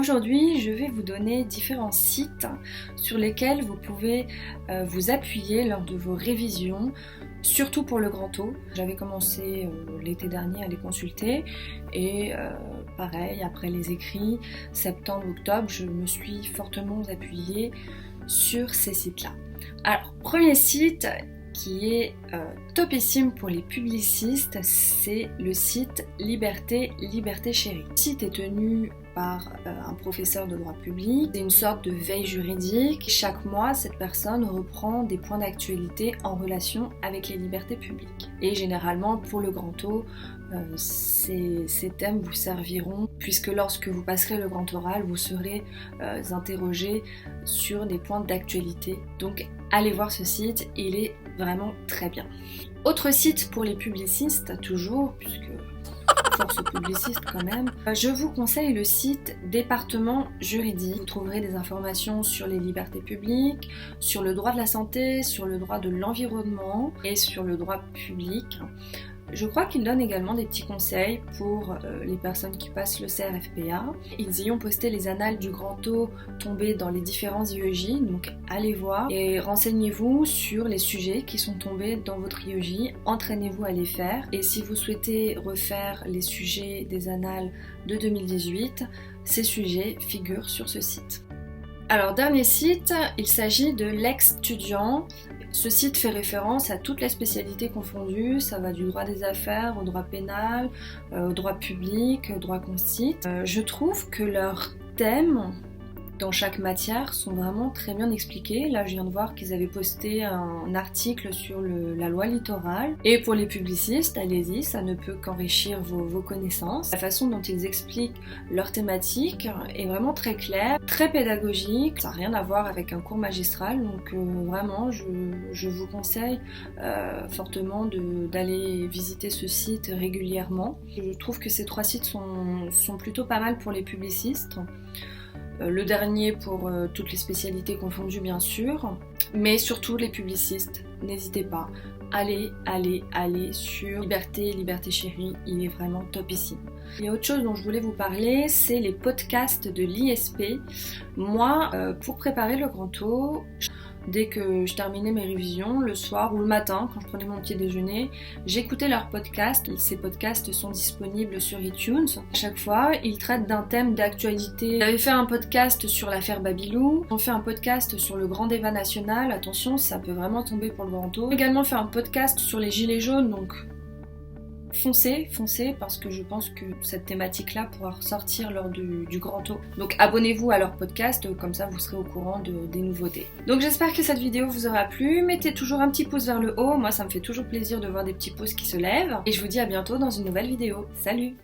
Aujourd'hui, je vais vous donner différents sites sur lesquels vous pouvez vous appuyer lors de vos révisions, surtout pour le grand O. J'avais commencé l'été dernier à les consulter et pareil, après les écrits, septembre, octobre, je me suis fortement appuyée sur ces sites-là. Alors, premier site qui est topissime pour les publicistes, c'est le site Liberté Chérie. Le site est tenu par un professeur de droit public, c'est une sorte de veille juridique. Chaque mois, cette personne reprend des points d'actualité en relation avec les libertés publiques. Et généralement, pour le grand O, ces thèmes vous serviront, puisque lorsque vous passerez le grand oral, vous serez interrogé sur des points d'actualité. Donc allez voir ce site, il est vraiment très bien. Autre site pour les publicistes, toujours, puisque force aux publicistes quand même, je vous conseille le site Département Juridique. Vous trouverez des informations sur les libertés publiques, sur le droit de la santé, sur le droit de l'environnement et sur le droit public. Je crois qu'ils donnent également des petits conseils pour les personnes qui passent le CRFPA. Ils y ont posté les annales du grand O tombées dans les différents IEJ, donc allez voir et renseignez-vous sur les sujets qui sont tombés dans votre IEJ, entraînez-vous à les faire. Et si vous souhaitez refaire les sujets des annales de 2018, ces sujets figurent sur ce site. Alors, dernier site, il s'agit de l'ex-étudiant. Ce site fait référence à toutes les spécialités confondues, ça va du droit des affaires au droit pénal, au droit public, au droit constit. Je trouve que leurs thèmes dans chaque matière sont vraiment très bien expliqués. Là, je viens de voir qu'ils avaient posté un article sur la loi littorale. Et pour les publicistes, allez-y, ça ne peut qu'enrichir vos connaissances. La façon dont ils expliquent leur thématique est vraiment très claire, très pédagogique. Ça n'a rien à voir avec un cours magistral, donc vraiment, je vous conseille fortement d'aller visiter ce site régulièrement. Je trouve que ces trois sites sont plutôt pas mal pour les publicistes. Le dernier pour toutes les spécialités confondues bien sûr, mais surtout les publicistes, n'hésitez pas, allez sur Liberté Chérie, il est vraiment topissime. Il y a autre chose dont je voulais vous parler, c'est les podcasts de l'ISP. Moi, pour préparer le grand O, dès que je terminais mes révisions, le soir ou le matin, quand je prenais mon petit déjeuner, j'écoutais leurs podcasts. Ces podcasts sont disponibles sur iTunes. À chaque fois, ils traitent d'un thème d'actualité. Ils avaient fait un podcast sur l'affaire Babylou. Ils ont fait un podcast sur le grand débat national. Attention, ça peut vraiment tomber pour le grand O. Ils ont également fait un podcast sur les gilets jaunes, donc foncez, parce que je pense que cette thématique-là pourra ressortir lors du grand O. Donc abonnez-vous à leur podcast, comme ça vous serez au courant des nouveautés. Donc j'espère que cette vidéo vous aura plu. Mettez toujours un petit pouce vers le haut, moi ça me fait toujours plaisir de voir des petits pouces qui se lèvent. Et je vous dis à bientôt dans une nouvelle vidéo. Salut!